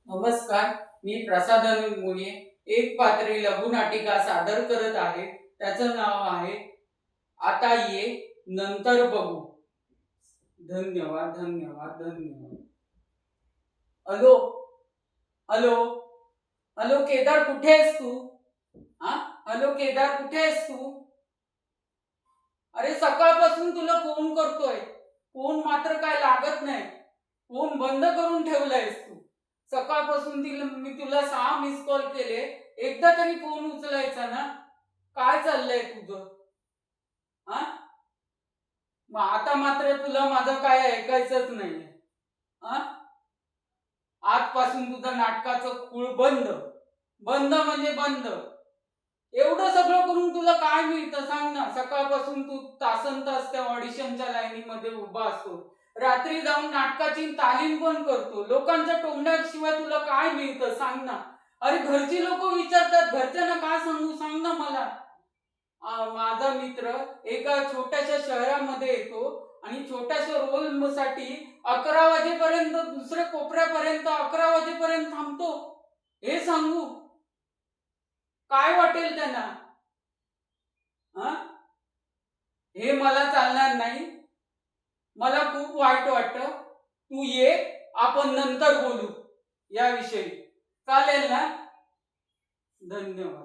नमस्कार, मी प्रसाद मुळे एक पात्री लघुनाटिका सादर करत आहे. त्याचं नाव आहे आता ये नंतर बघू. धन्यवाद धन्यवाद धन्यवाद. हॅलो हॅलो हॅलो केदार, कुठे आहेस तू? हा, हॅलो केदार, कुठे आहेस तू? अरे सकाळपासून तुला फोन करतोय, फोन मात्र काय लागत नाही. फोन बंद करून ठेवलायस तू. सकाळपासून मी तुला 6 मिस कॉल केले, एकदा तरी फोन उचलायचा ना. काय चाललंय तुझं? हा, मग आता मात्र तुला माझं काय ऐकायचंच नाहीये. हा, आजपासून तुझं नाटकाचं खूळ बंद. बंद म्हणजे बंद. एवढं सगळं करून तुला काय मिळतं सांग ना. सकाळपासून तू तासन तास त्या ऑडिशनच्या लाईनीमध्ये उभा असतो, रात्री जाऊन नाटकाची तालीम पण करतो. लोकांच्या तोंडाशिवाय तुला काय मिळतं सांग ना. अरे घरची लोक विचारतात, घरच्यांना काय सांगू सांग ना मला. माझा मित्र एका छोट्याशा शहरामध्ये येतो आणि छोट्याशा रोल साठी 11 वाजेपर्यंत दुसऱ्या कोपऱ्यापर्यंत 11 वाजेपर्यंत थांबतो. हे सांगू काय वाटेल त्यांना? हा, हे मला चालणार नाही. मला खूप वाईट वाटतं. तू ये, आपण नंतर बोलू याविषयी. चालेल ना? धन्यवाद.